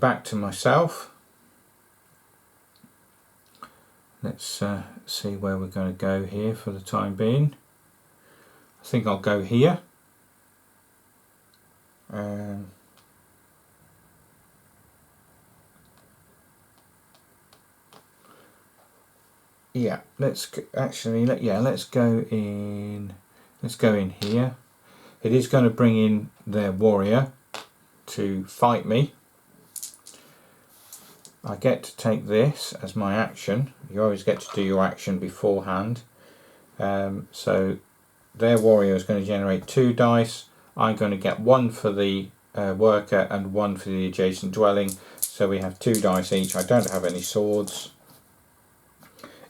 back to myself. Let's see where we're going to go here for the time being. I think I'll go here. Yeah, let's go in. Let's go in here. It is going to bring in their warrior to fight me. I get to take this as my action. You always get to do your action beforehand. So their warrior is going to generate 2 dice. I'm going to get 1 for the worker and 1 for the adjacent dwelling. So we have 2 dice each. I don't have any swords.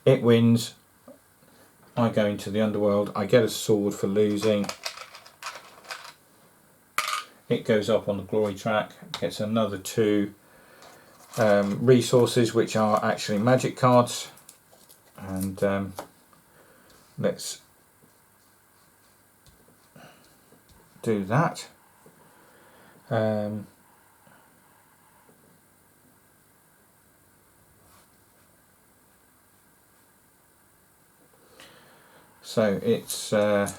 It wins. I go into the underworld. I get a sword for losing. It goes up on the glory track. Gets another 2 resources, which are actually magic cards. And let's do that. So it's the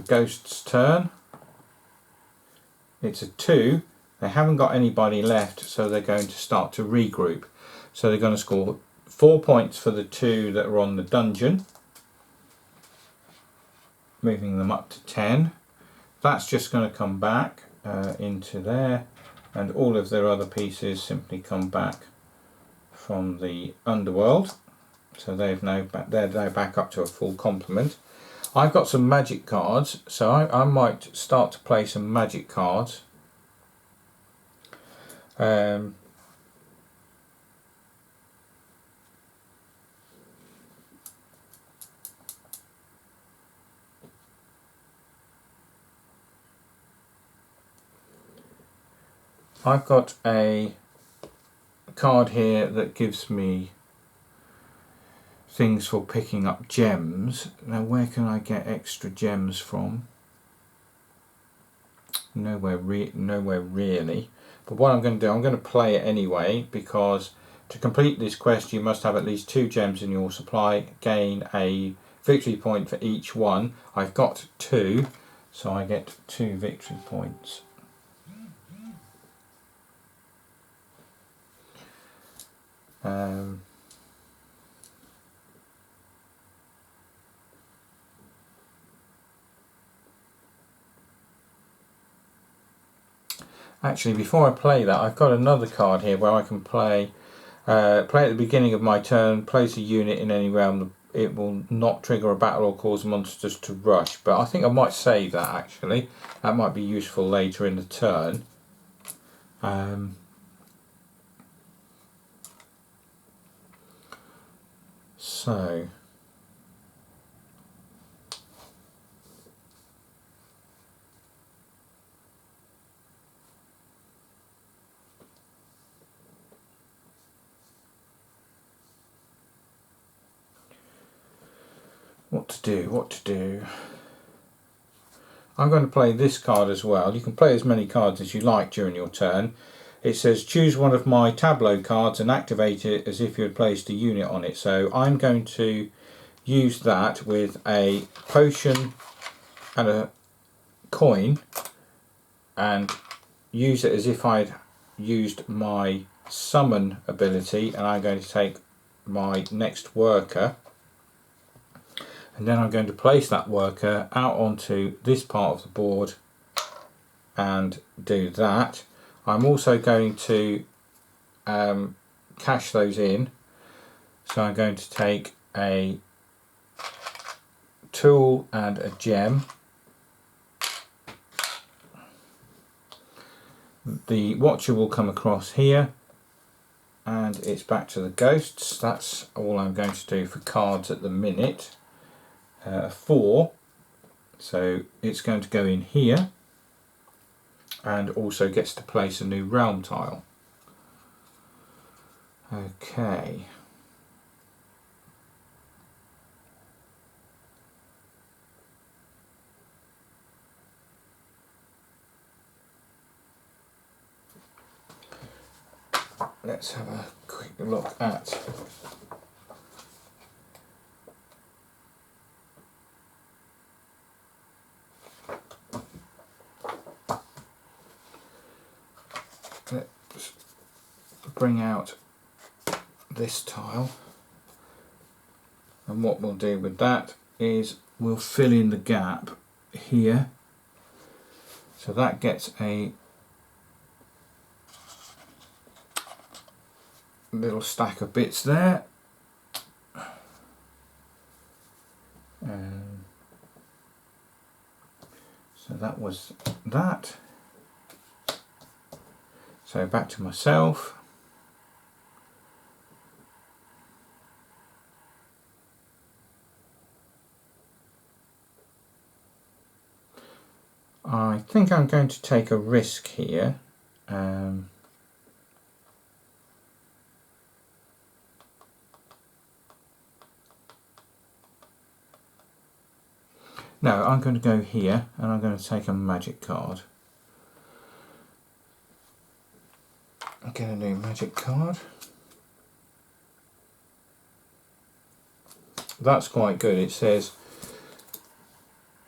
ghost's turn. It's a 2. They haven't got anybody left, so they're going to start to regroup. So they're going to score 4 points for the 2 that are on the dungeon, moving them up to 10. That's just going to come back into there, and all of their other pieces simply come back from the underworld. So they're now back up to a full complement. I've got some magic cards, so I might start to play some magic cards. I've got a card here that gives me things for picking up gems. Now where can I get extra gems from? Nowhere really. But what I'm going to do, I'm going to play it anyway, because to complete this quest you must have at least 2 gems in your supply, gain a victory point for each one. I've got 2, so I get 2 victory points. Actually, before I play that, I've got another card here where I can play at the beginning of my turn, place a unit in any realm. It will not trigger a battle or cause monsters to rush. But I think I might save that, actually. That might be useful later in the turn. So what to do. I'm going to play this card as well. You can play as many cards as you like during your turn. It says choose one of my tableau cards and activate it as if you had placed a unit on it. So I'm going to use that with a potion and a coin and use it as if I'd used my summon ability, and I'm going to take my next worker, and then I'm going to place that worker out onto this part of the board and do that. I'm also going to cash those in, so I'm going to take a tool and a gem. The Watcher will come across here, and it's back to the ghosts. That's all I'm going to do for cards at the minute. 4, so it's going to go in here, and also gets to place a new realm tile. Okay. let's have a quick look at let's bring out this tile, and what we'll do with that is we'll fill in the gap here, so that gets a little stack of bits there. So that was that. So back to myself. I think I'm going to take a risk here. No, I'm going to go here and I'm going to take a magic card. I'll get a new magic card. That's quite good. It says,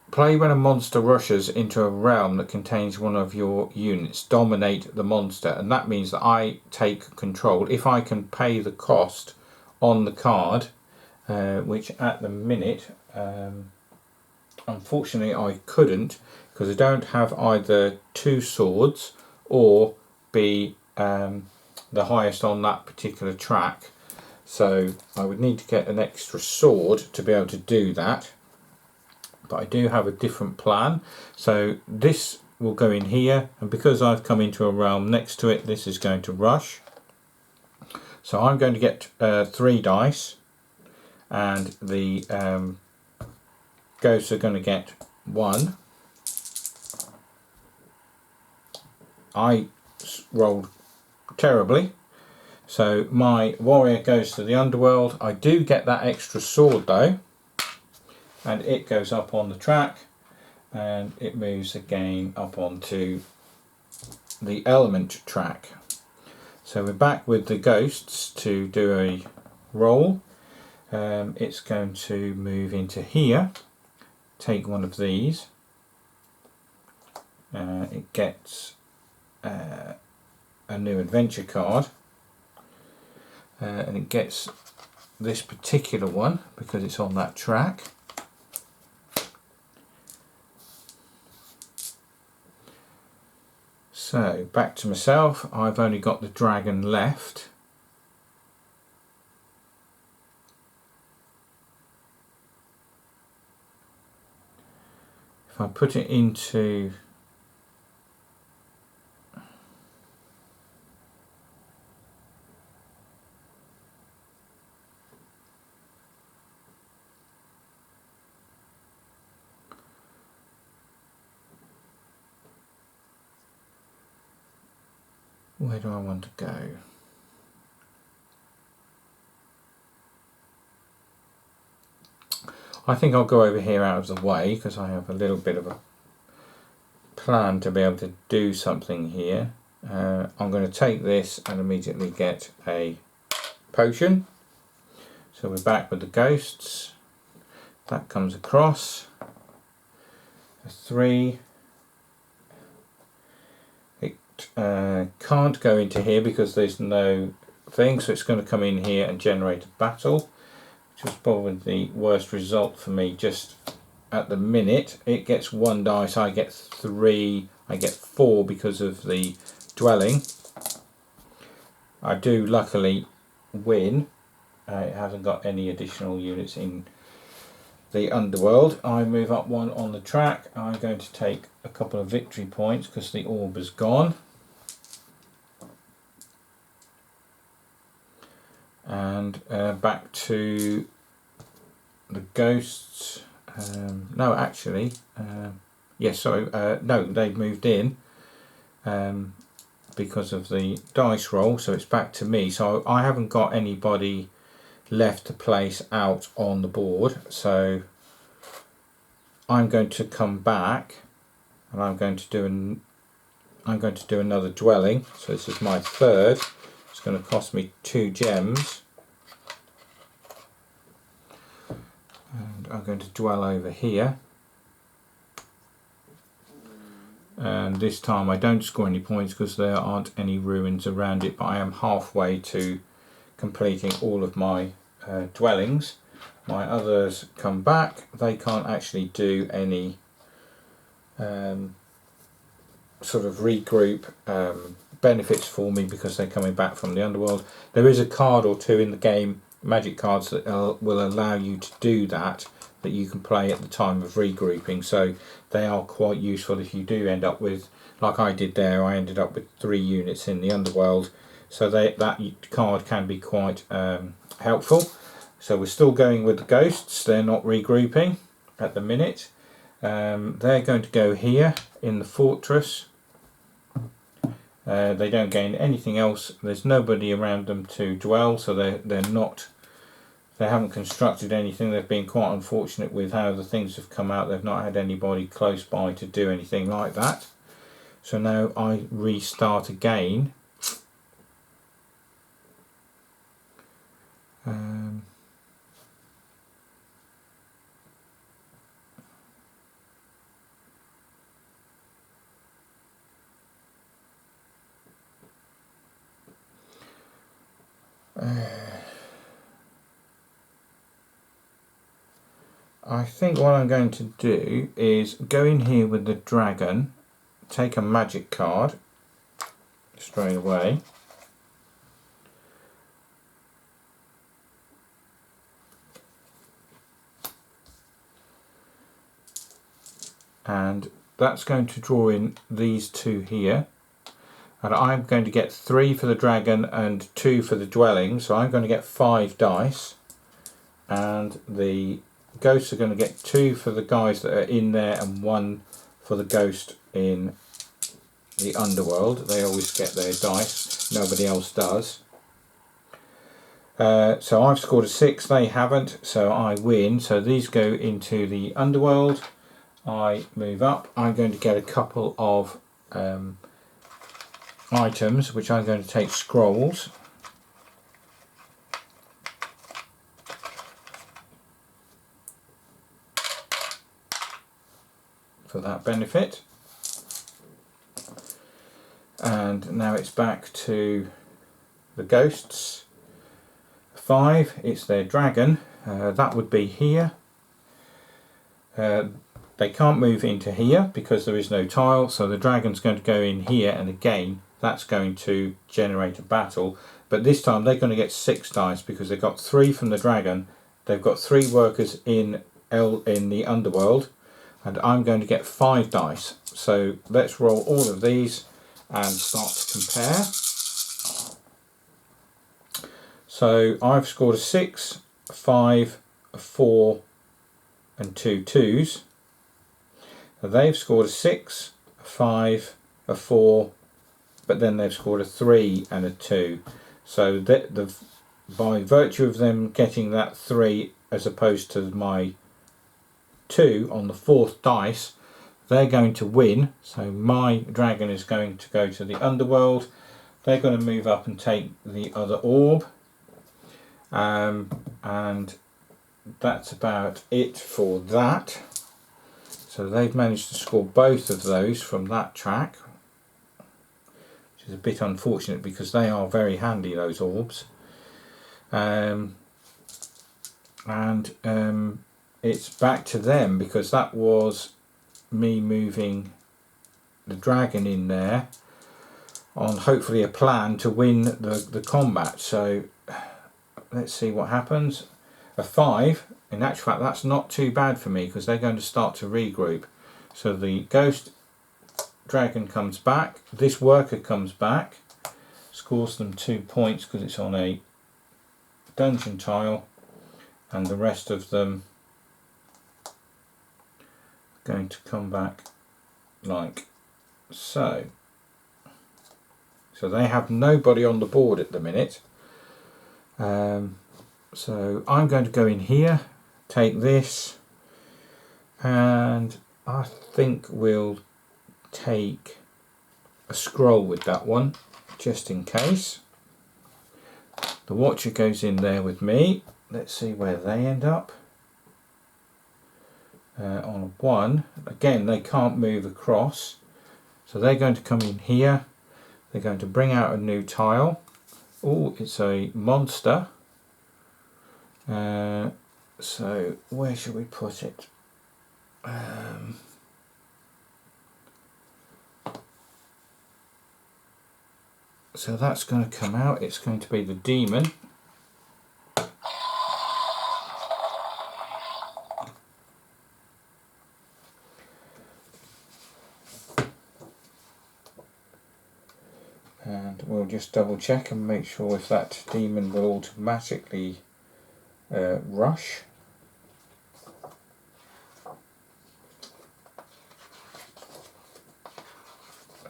play when a monster rushes into a realm that contains one of your units. Dominate the monster. And that means that I take control. If I can pay the cost on the card, which at the minute, unfortunately I couldn't, because I don't have either 2 swords or be the highest on that particular track. So I would need to get an extra sword to be able to do that. But I do have a different plan. So this will go in here, and because I've come into a realm next to it, this is going to rush. So I'm going to get 3 dice, and the ghosts are going to get 1. I rolled terribly, so my warrior goes to the underworld. I do get that extra sword though, and it goes up on the track, and it moves again up onto the element track. So we're back with the ghosts to do a roll. It's going to move into here, take one of these. It gets a new adventure card, and it gets this particular one because it's on that track. So back to myself, I've only got the dragon left. If I put it into where do I want to go? I think I'll go over here out of the way because I have a little bit of a plan to be able to do something here. I'm going to take this and immediately get a potion. So we're back with the ghosts. That comes across. A 3. Can't go into here because there's no thing, so it's going to come in here and generate a battle, which was probably the worst result for me just at the minute. It gets 1 dice, I get 3, I get 4 because of the dwelling. I do luckily win. It hasn't got any additional units in the underworld. I move up 1 on the track. I'm going to take a couple of victory points because the orb is gone. And back to the ghosts. No, actually, yes, sorry, no, they've moved in because of the dice roll, so it's back to me. So I haven't got anybody left to place out on the board, so I'm going to come back and I'm going to do another dwelling. So this is my 3rd. It's going to cost me 2 gems. And I'm going to dwell over here. And this time I don't score any points because there aren't any ruins around it, but I am halfway to completing all of my dwellings. My others come back. They can't actually do any sort of regroup benefits for me because they're coming back from the underworld. There is a card or two in the game, magic cards, that will allow you to do that you can play at the time of regrouping, so they are quite useful if you do end up with, like I did there, I ended up with 3 units in the underworld, so that card can be quite helpful. So we're still going with the ghosts, they're not regrouping at the minute. They're going to go here in the fortress. They don't gain anything else. There's nobody around them to dwell, so they haven't constructed anything. They've been quite unfortunate with how the things have come out. They've not had anybody close by to do anything like that. So now I restart again. I think what I'm going to do is go in here with the dragon, take a magic card straight away, and that's going to draw in these 2 here, and I'm going to get 3 for the dragon and 2 for the dwelling, so I'm going to get 5 dice, and the ghosts are going to get 2 for the guys that are in there and 1 for the ghost in the underworld. They always get their dice, nobody else does. So I've scored a 6, they haven't, so I win. So these go into the underworld. I move up. I'm going to get a couple of items, which I'm going to take scrolls. For that benefit. And now it's back to the ghosts. 5, it's their dragon. That would be here. They can't move into here because there is no tile, so the dragon's going to go in here, and again that's going to generate a battle, but this time they're going to get 6 dice because they've got 3 from the dragon, they've got 3 workers in the underworld, and I'm going to get 5 dice. So let's roll all of these and start to compare. So I've scored a 6, a 5, a 4 and 2 2s. They've scored a 6, a 5, a 4, but then they've scored a 3 and a 2. So by virtue of them getting that 3 as opposed to my 2 on the 4th dice, they're going to win. So my dragon is going to go to the underworld. They're going to move up and take the other orb. And that's about it for that. So they've managed to score both of those from that track, which is a bit unfortunate because they are very handy, those orbs. It's back to them because that was me moving the dragon in there on hopefully a plan to win the combat. So let's see what happens. A 5, in actual fact that's not too bad for me because they're going to start to regroup. So the ghost dragon comes back, this worker comes back, scores them 2 points because it's on a dungeon tile, and the rest of them are going to come back like so. So they have nobody on the board at the minute. So I'm going to go in here, take this, and I think we'll take a scroll with that one just in case. The Watcher goes in there with me. Let's see where they end up. On 1, again they can't move across, so they're going to come in here. They're going to bring out a new tile. Oh, it's a monster. So where should we put it? So that's going to come out. It's going to be the demon. And we'll just double check and make sure if that demon will automatically rush.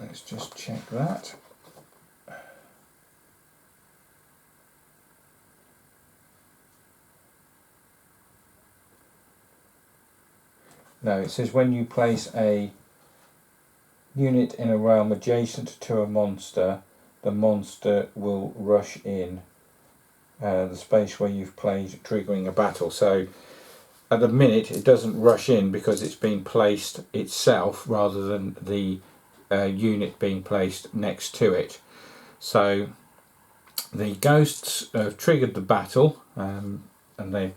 Let's just check that. No, it says when you place a unit in a realm adjacent to a monster, the monster will rush in the space where you've played, triggering a battle. So at the minute it doesn't rush in because it's been placed itself rather than the unit being placed next to it. So the ghosts have triggered the battle and they've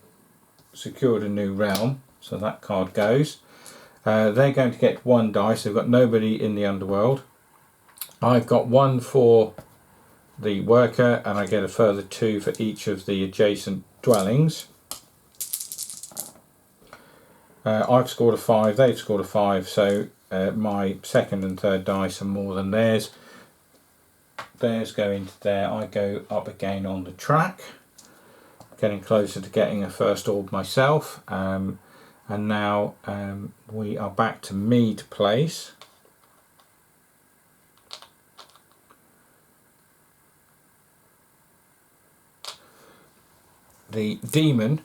secured a new realm, so that card goes. They're going to get 1 dice. They've got nobody in the underworld. I've got 1 for the worker and I get a further 2 for each of the adjacent dwellings. I've scored a 5, they've scored a 5, so my second and third dice are more than theirs. Theirs go into there, I go up again on the track, getting closer to getting a first orb myself. And now we are back to me to place. The demon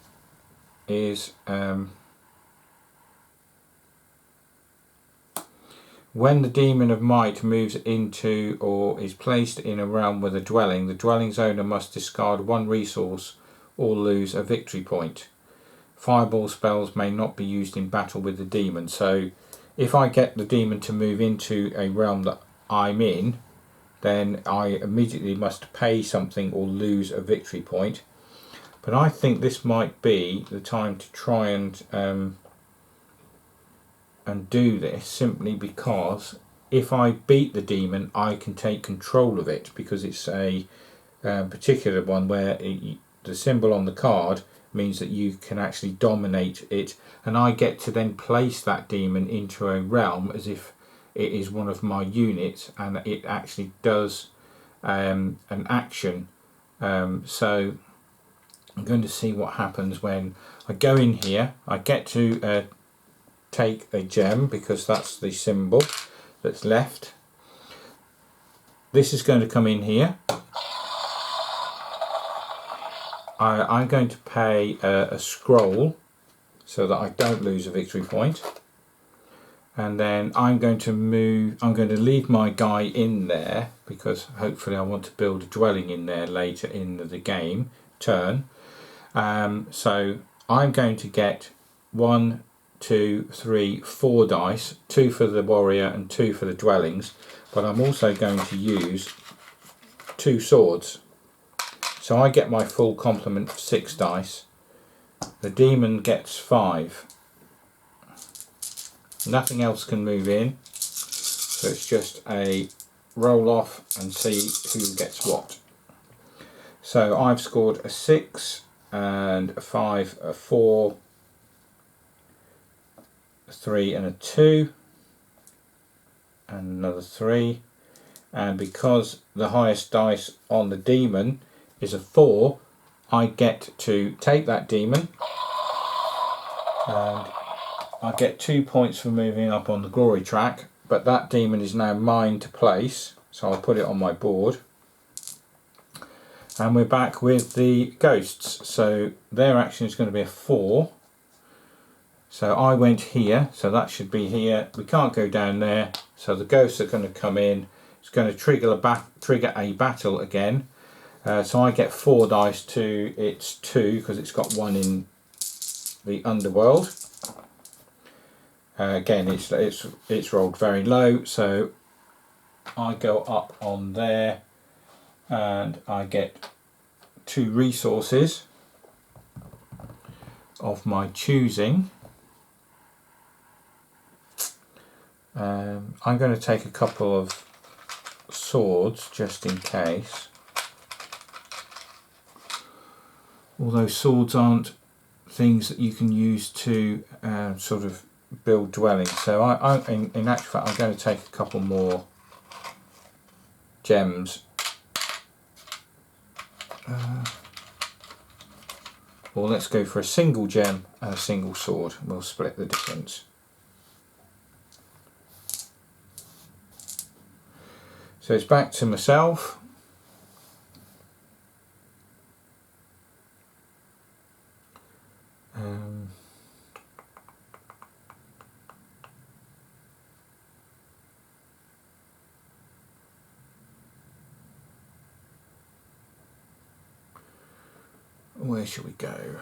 is when the demon of might moves into or is placed in a realm with a dwelling, the dwelling's owner must discard 1 resource or lose a victory point. Fireball spells may not be used in battle with the demon. So if I get the demon to move into a realm that I'm in, then I immediately must pay something or lose a victory point. But I think this might be the time to try and do this, simply because if I beat the demon I can take control of it, because it's a particular one where the symbol on the card means that you can actually dominate it, and I get to then place that demon into a realm as if it is one of my units and it actually does an action. So I'm going to see what happens when I go in here. I get to take a gem because that's the symbol that's left. This is going to come in here. I'm going to pay a scroll so that I don't lose a victory point, and then I'm going to leave my guy in there because hopefully I want to build a dwelling in there later in the game turn. So I'm going to get 1, 2, 3, 4 dice, 2 for the warrior and 2 for the dwellings, but I'm also going to use 2 swords. So I get my full complement of 6 dice. The demon gets 5. Nothing else can move in, so it's just a roll off and see who gets what. So I've scored a 6 and a 5, a 4, a 3 and a 2, and another 3. And because the highest dice on the demon is a 4, I get to take that demon and I get 2 points for moving up on the glory track, but that demon is now mine to place, so I'll put it on my board. And we're back with the ghosts, so their action is going to be a 4. So I went here, so that should be here. We can't go down there, so the ghosts are going to come in. It's going to trigger a battle again. So I get 4 dice to its 2 because it's got 1 in the underworld. Again, it's rolled very low, so I go up on there and I get 2 resources of my choosing. I'm going to take a couple of swords just in case. Although swords aren't things that you can use to sort of build dwellings. So in actual fact, I'm going to take a couple more gems. Or let's go for a single gem and a single sword. We'll split the difference. So it's back to myself. Where should we go?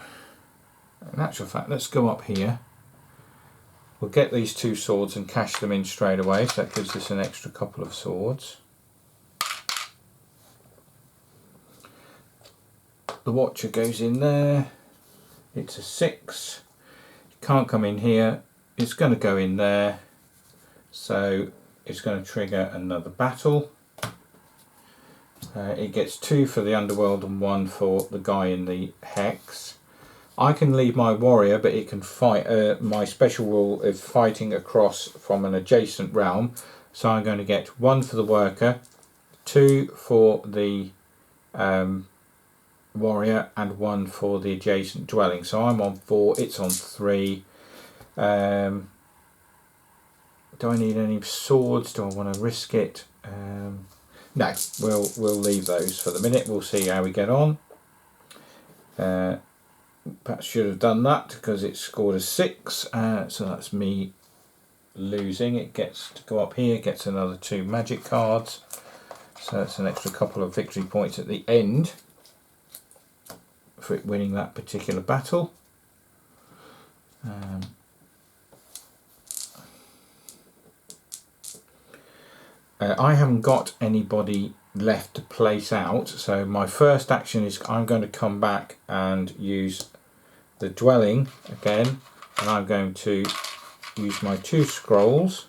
In actual fact, let's go up here. We'll get these 2 swords and cash them in straight away, so that gives us an extra couple of swords. The Watcher goes in there. It's a 6. It can't come in here. It's going to go in there. So it's going to trigger another battle. It gets 2 for the underworld and 1 for the guy in the hex. I can leave my warrior, but it can fight. My special rule is fighting across from an adjacent realm. So I'm going to get 1 for the worker, 2 for the warrior, and 1 for the adjacent dwelling. So I'm on 4. It's on 3. Do I need any swords? Do I want to risk it? No, we'll leave those for the minute. We'll see how we get on. Perhaps should have done that because it scored a 6. So that's me losing. It gets to go up here, gets another 2 magic cards. So that's an extra couple of victory points at the end for it winning that particular battle. I haven't got anybody left to place out, so my first action is I'm going to come back and use the dwelling again, and I'm going to use my 2 scrolls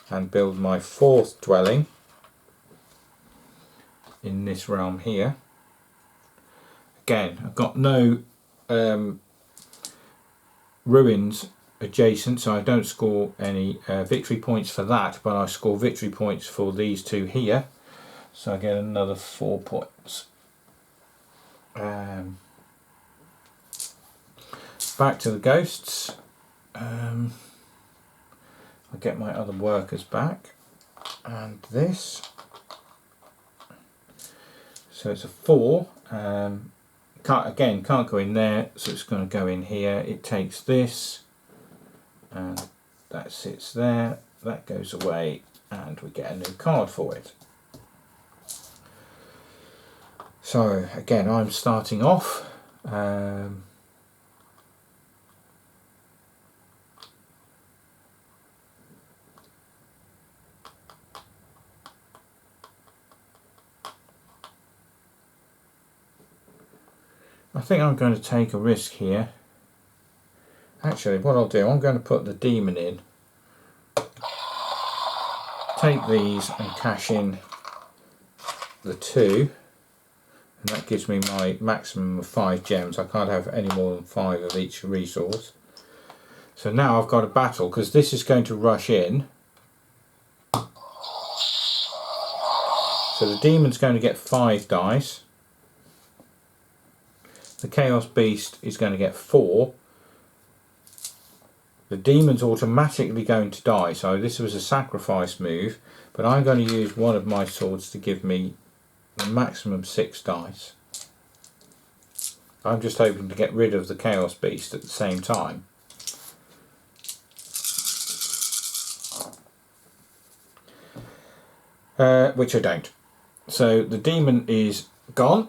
and build my 4th dwelling in this realm here. Again, I've got no ruins adjacent, so I don't score any victory points for that, but I score victory points for these 2 here, so I get another 4 points. Back to the ghosts. I get my other workers back, and this, so it's a 4. Can't go in there, so it's going to go in here. It takes this, and that sits there, that goes away, and we get a new card for it. So again, I'm starting off. I think I'm going to take a risk here. Actually, what I'll do, I'm going to put the demon in, take these and cash in the 2, and that gives me my maximum of 5 gems. I can't have any more than 5 of each resource. So now I've got a battle, because this is going to rush in. So the demon's going to get 5 dice. The Chaos Beast is going to get 4. The demon's automatically going to die, so this was a sacrifice move, but I'm going to use one of my swords to give me the maximum 6 dice. I'm just hoping to get rid of the Chaos Beast at the same time. Which I don't. So the demon is gone.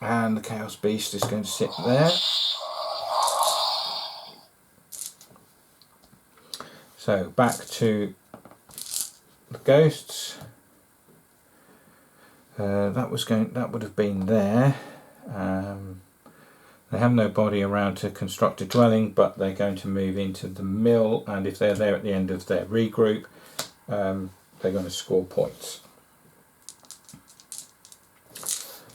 And the Chaos Beast is going to sit there. So back to the ghosts. That would have been there. They have no body around to construct a dwelling, but they're going to move into the mill, and if they're there at the end of their regroup, they're going to score points.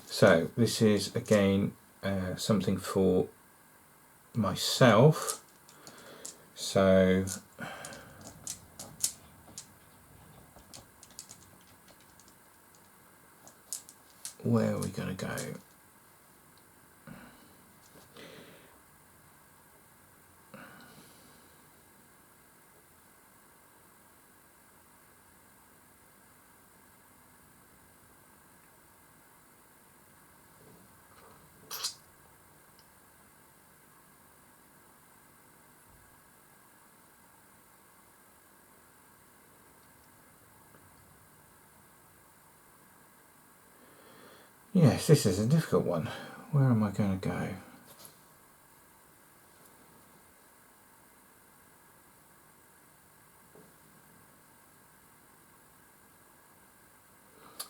So this is again something for myself. So where are we going to go? Yes, this is a difficult one. Where am I going to go?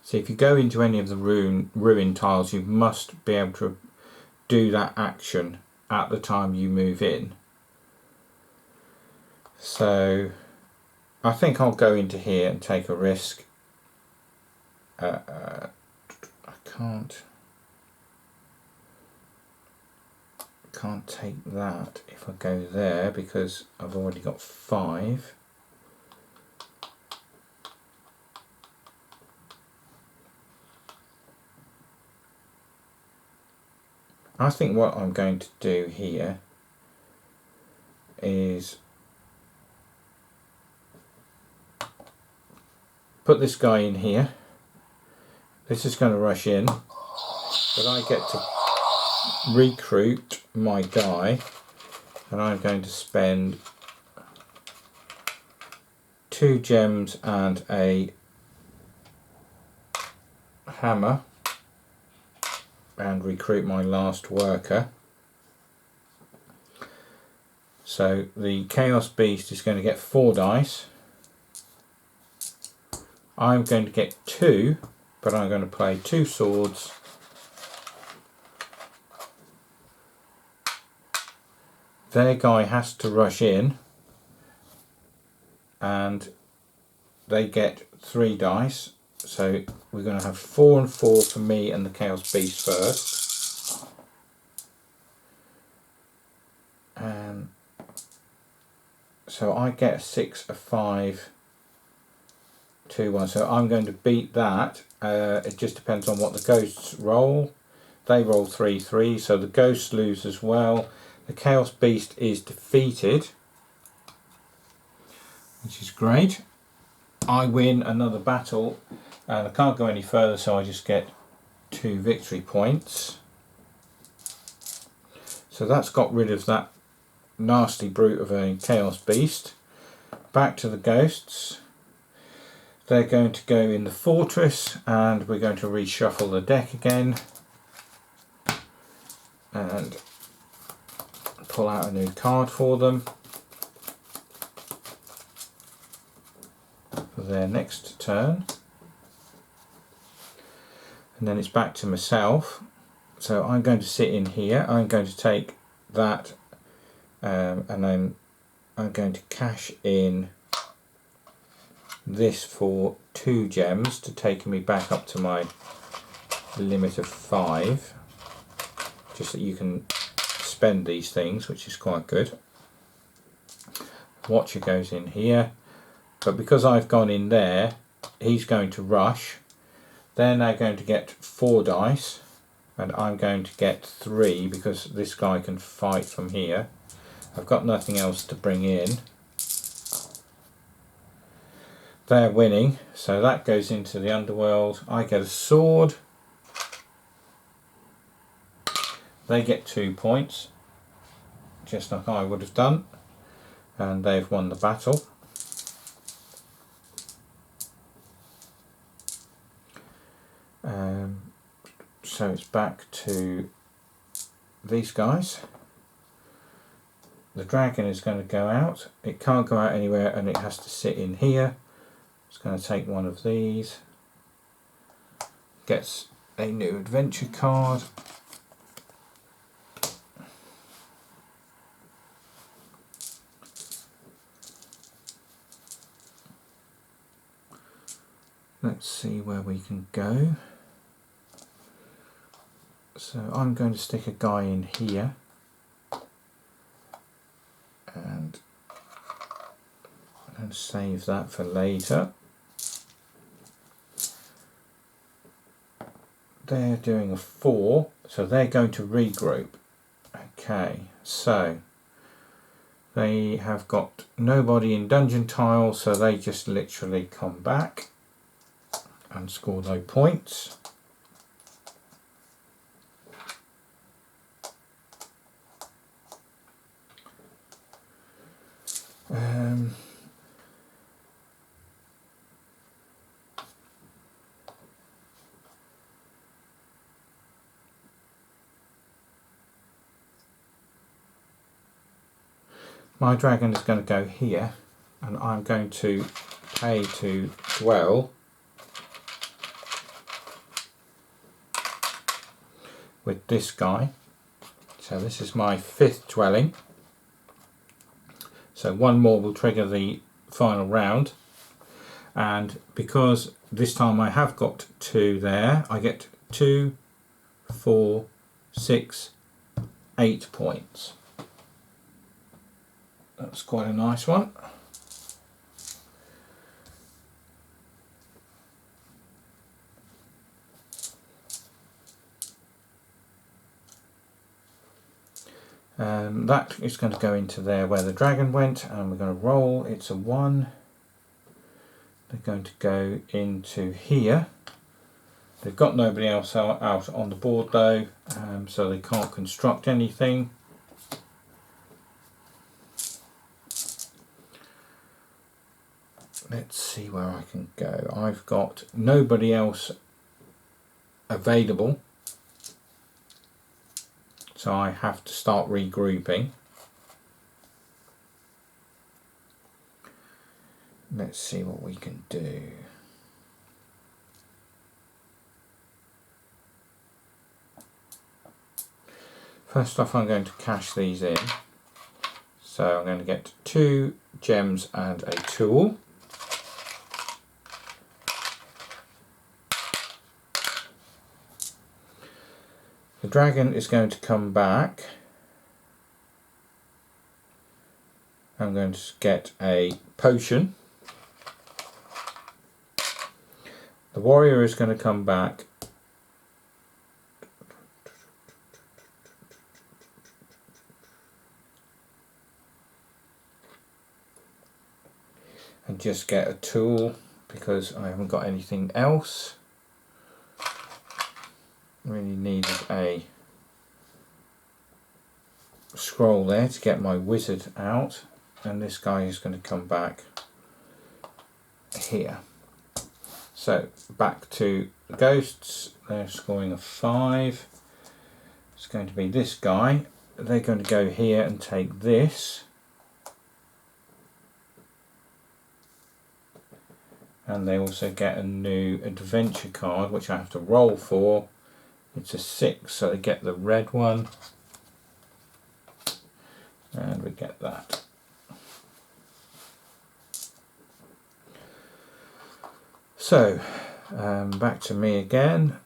So if you go into any of the ruin tiles, you must be able to do that action at the time you move in. So I think I'll go into here and take a risk. I can't take that if I go there because I've already got 5. I think what I'm going to do here is put this guy in here. This is going to rush in, but I get to recruit my guy, and I'm going to spend 2 gems and a hammer and recruit my last worker. So the Chaos Beast is going to get 4 dice. I'm going to get 2, but I'm going to play 2 swords. Their guy has to rush in, and they get 3 dice. So we're going to have 4 and 4 for me and the Chaos Beast first. So I get a 6, a 5, 2, 1. So I'm going to beat that. It just depends on what the ghosts roll. They roll 3, 3. So the ghosts lose as well. The Chaos Beast is defeated, which is great. I win another battle, and I can't go any further, so I just get 2 victory points. So that's got rid of that nasty brute of a Chaos Beast. Back to the ghosts. They're going to go in the fortress, and we're going to reshuffle the deck again and pull out a new card for them for their next turn. And then it's back to myself. So I'm going to sit in here. I'm going to take that, and then I'm going to cash in this for 2 gems to take me back up to my limit of 5, just that you can spend these things, which is quite good. Watcher goes in here, but because I've gone in there, he's going to rush. They're now going to get 4 dice, and I'm going to get 3 because this guy can fight from here. I've got nothing else to bring in. They're winning, so that goes into the underworld. I get a sword. They get 2 points, just like I would have done. and they've won the battle. So it's back to these guys. The dragon is going to go out. It can't go out anywhere and it has to sit in here. It's going to take one of these. Gets a new adventure card. Let's see where we can go. So I'm going to stick a guy in here. And I'm going to save that for later. They're doing a 4, so they're going to regroup. Okay, so they have got nobody in dungeon tile, so they just literally come back and score those points. My dragon is going to go here, and I'm going to pay to dwell with this guy. So this is my 5th dwelling. So one more will trigger the final round, and because this time I have got 2 there, I get 2, 4, 6, 8 points. That's quite a nice one. That is going to go into there where the dragon went, and we're going to roll. It's a 1. They're going to go into here. They've got nobody else out on the board though, so they can't construct anything. Let's see where I can go. I've got nobody else available, so I have to start regrouping. Let's see what we can do. First off, I'm going to cash these in. So I'm going to get 2 gems and a tool. The dragon is going to come back. I'm going to get a potion. The warrior is going to come back. And just get a tool because I haven't got anything else. Really needed a scroll there to get my wizard out, and this guy is going to come back here. So back to the ghosts. They're scoring a 5. It's going to be this guy. They're going to go here and take this, and they also get a new adventure card which I have to roll for. It's a 6, so they get the red one, and we get that. So back to me again.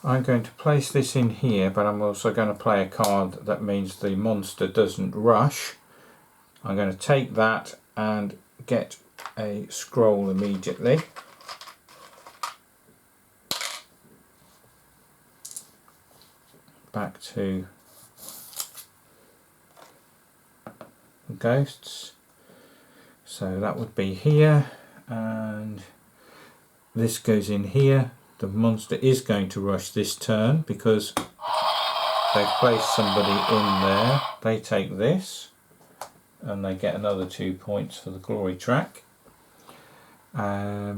I'm going to place this in here, but I'm also going to play a card that means the monster doesn't rush. I'm going to take that and get a scroll immediately. Back to the ghosts. So that would be here, and this goes in here. The monster is going to rush this turn because they've placed somebody in there. They take this and they get another 2 points for the glory track. I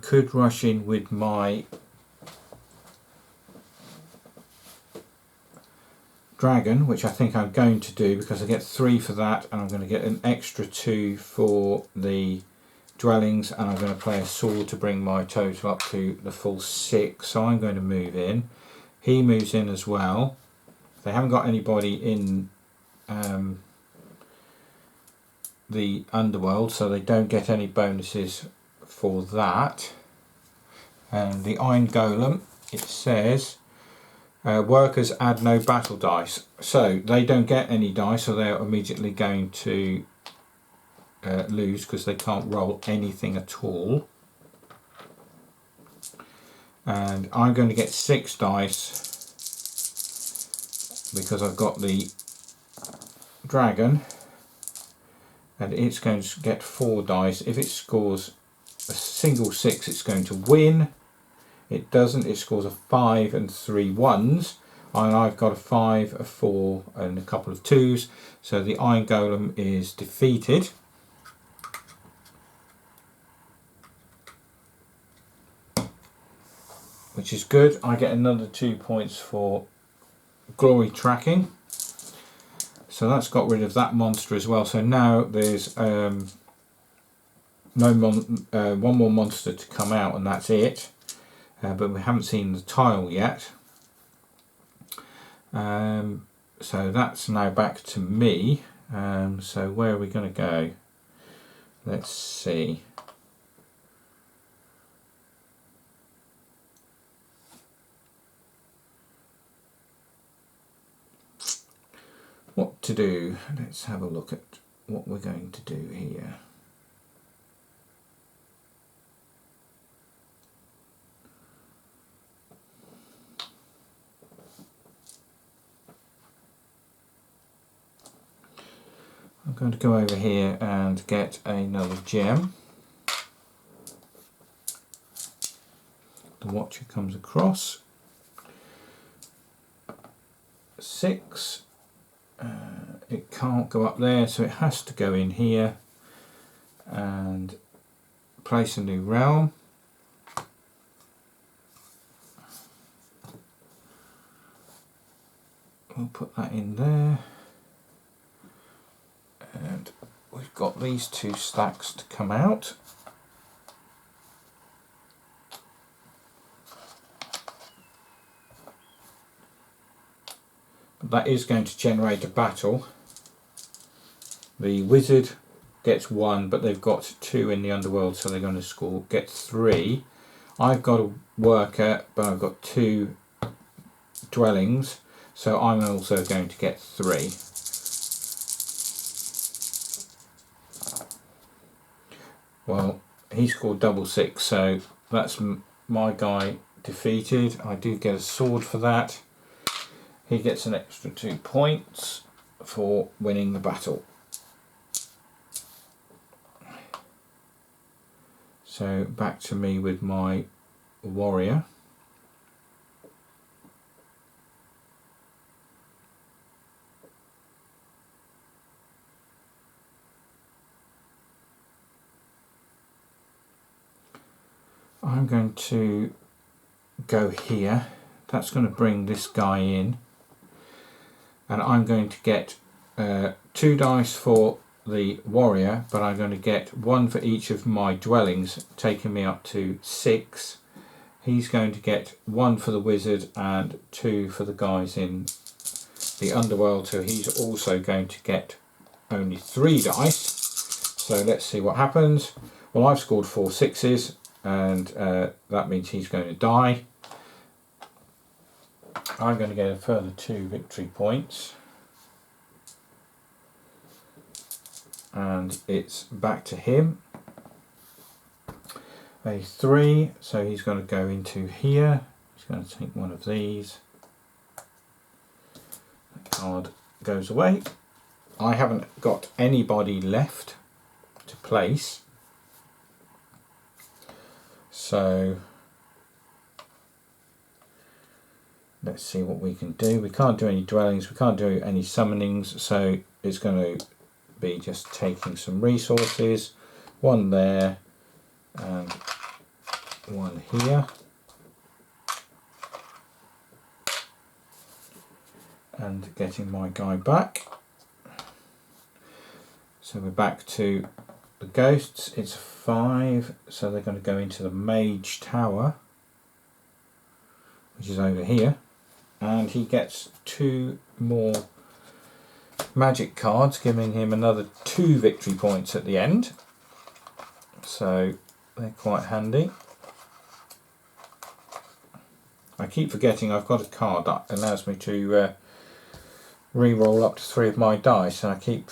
could rush in with my dragon, which I think I'm going to do because I get 3 for that, and I'm going to get an extra 2 for the dwellings, and I'm going to play a sword to bring my total up to the full 6. So I'm going to move in. He moves in as well. They haven't got anybody in the underworld, so they don't get any bonuses for that. And the Iron Golem, it says workers add no battle dice, so they don't get any dice, so they're immediately going to lose because they can't roll anything at all. And I'm going to get 6 dice because I've got the dragon, and it's going to get 4 dice. If it scores a single 6, it's going to win. It doesn't. It scores a 5 and 3 1s, and I've got a 5, a 4 and a couple of 2s, so the Iron Golem is defeated. Which is good. I get another 2 points for glory tracking. So that's got rid of that monster as well. So now there's one more monster to come out, and that's it. But we haven't seen the tile yet. So that's now back to me. So where are we going to go? Let's see. What to do? Let's have a look at what we're going to do here. I'm going to go over here and get another gem. The Watcher comes across. 6. It can't go up there, so it has to go in here and place a new realm. We'll put that in there, and we've got these 2 stacks to come out. But that is going to generate a battle. The wizard gets 1, but they've got 2 in the underworld, so they're going to get 3. I've got a worker, but I've got 2 dwellings, so I'm also going to get 3. Well, he scored double 6, so that's my guy defeated. I do get a sword for that. He gets an extra 2 points for winning the battle. So back to me with my warrior. I'm going to go here. That's going to bring this guy in, and I'm going to get 2 dice for the warrior, but I'm going to get 1 for each of my dwellings, taking me up to 6. He's going to get 1 for the wizard and 2 for the guys in the underworld, so he's also going to get only 3 dice. So let's see what happens. Well, I've scored 4 6s, and that means he's going to die. I'm going to get a further 2 victory points. and it's back to him. A 3, so he's going to go into here. He's going to take one of these. The card goes away. I haven't got anybody left to place, so let's see what we can do. We can't do any dwellings, we can't do any summonings, so it's going to be just taking some resources. One there and one here. And getting my guy back. So we're back to the ghosts. It's 5, so they're going to go into the mage tower, which is over here. And he gets 2 more magic cards, giving him another 2 victory points at the end. So they're quite handy. I keep forgetting I've got a card that allows me to re-roll up to 3 of my dice, and I keep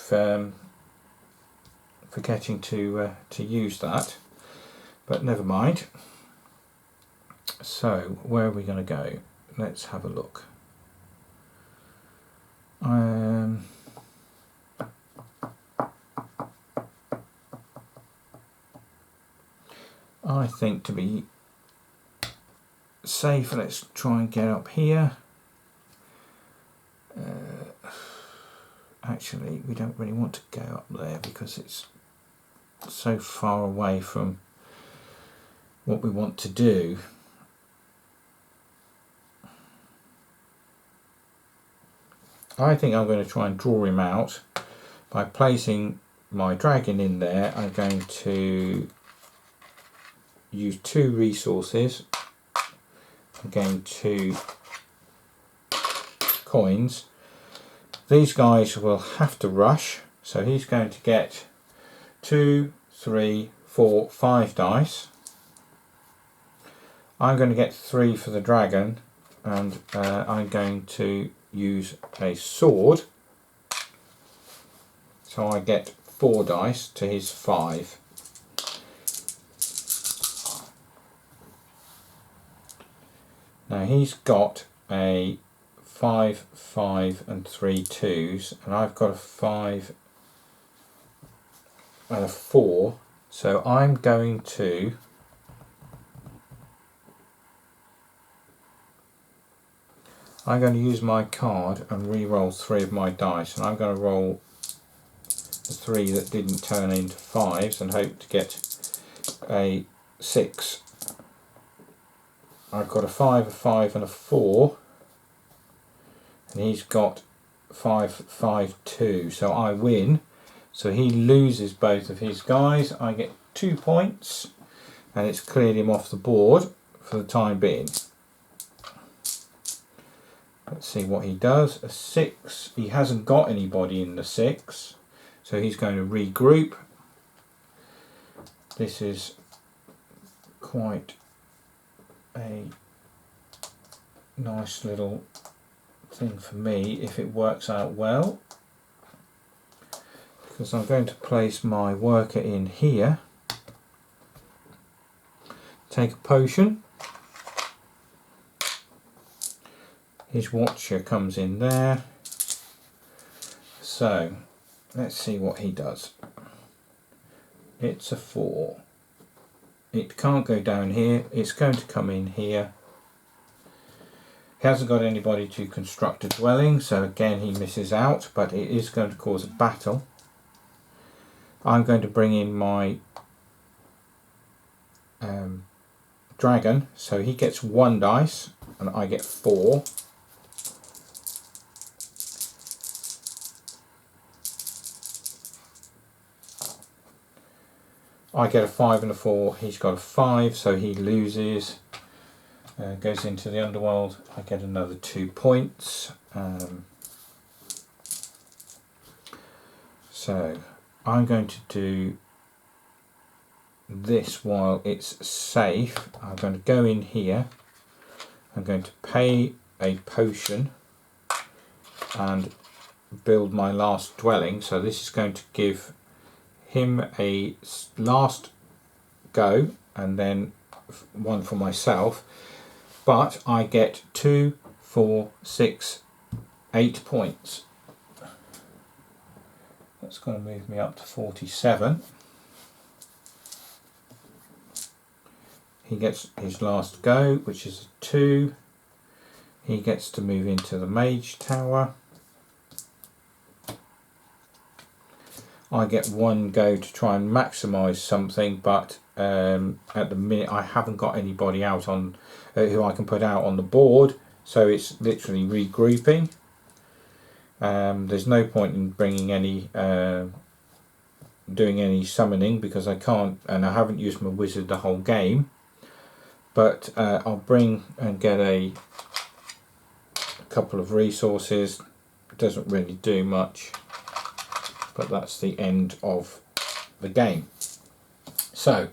forgetting to use that, but never mind. So where are we going to go? Let's have a look. I think to be safe, let's try and get up here. Actually, we don't really want to go up there because it's so far away from what we want to do. I think I'm going to try and draw him out by placing my dragon in there. I'm going to use 2 resources. I'm going to coins. These guys will have to rush, so he's going to get 2, 3, 4, 5 dice. I'm going to get 3 for the dragon, and I'm going to use a sword, so I get 4 dice to his 5. Now he's got a 5, 5 and 3 2s, and I've got a 5 and a 4, so I'm going to use my card and re-roll 3 of my dice, and I'm going to roll the 3 that didn't turn into 5s and hope to get a 6. I've got a 5, a 5 and a 4, and he's got 5, 5, 2, so I win. So he loses both of his guys. I get 2 points, and it's cleared him off the board for the time being. Let's see what he does. A 6. He hasn't got anybody in the 6, so he's going to regroup. This is quite a nice little thing for me if it works out well, because I'm going to place my worker in here, take a potion, his watcher comes in there, so let's see what he does. It's a 4. It can't go down here, it's going to come in here. He hasn't got anybody to construct a dwelling, so again he misses out, but it is going to cause a battle. I'm going to bring in my dragon, so he gets 1 dice and I get 4. I get a 5 and a 4, he's got a 5, so he loses. Goes into the underworld. I get another 2 points. So I'm going to do this while it's safe. I'm going to go in here. I'm going to pay a potion and build my last dwelling. So this is going to give him a last go and then one for myself, but I get 2, 4, 6, 8 points. That's going to move me up to 47. He gets his last go, which is a 2. He gets to move into the mage tower. I get 1 go to try and maximise something, but at the minute I haven't got anybody out on who I can put out on the board, so it's literally regrouping. There's no point in bringing any doing any summoning because I can't, and I haven't used my wizard the whole game. But I'll bring and get a couple of resources. It doesn't really do much, but that's the end of the game. So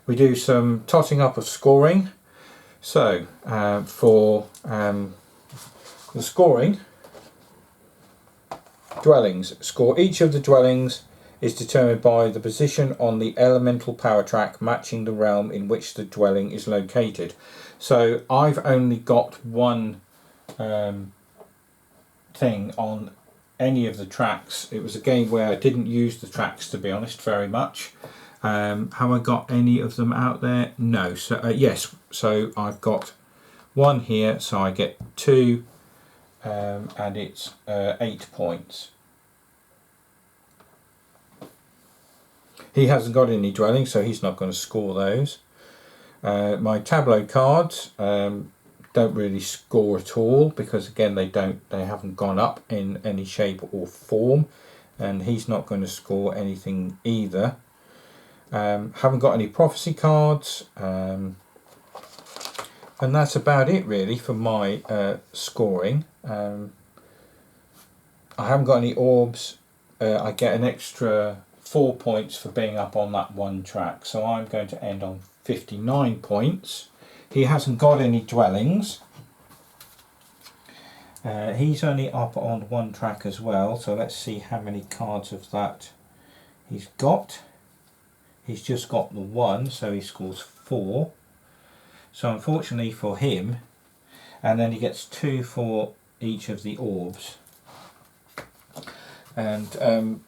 we do some totting up of scoring. So for the scoring, dwellings. Score each of the dwellings is determined by the position on the elemental power track matching the realm in which the dwelling is located. So I've only got 1 thing on any of the tracks. It was a game where I didn't use the tracks, to be honest, very much. Have I got any of them out there? No. So yes, so I've got 1 here, so I get 2 and it's 8 points. He hasn't got any dwellings, so he's not going to score those. My tableau cards don't really score at all because again they haven't gone up in any shape or form, and he's not going to score anything either. Haven't got any prophecy cards, and that's about it really for my scoring. I haven't got any orbs. I get an extra 4 points for being up on that 1 track, so I'm going to end on 59 points. He hasn't got any dwellings. He's only up on 1 track as well, so let's see how many cards of that he's got. He's just got the 1, so he scores 4. So unfortunately for him, and then he gets 2 for each of the orbs. And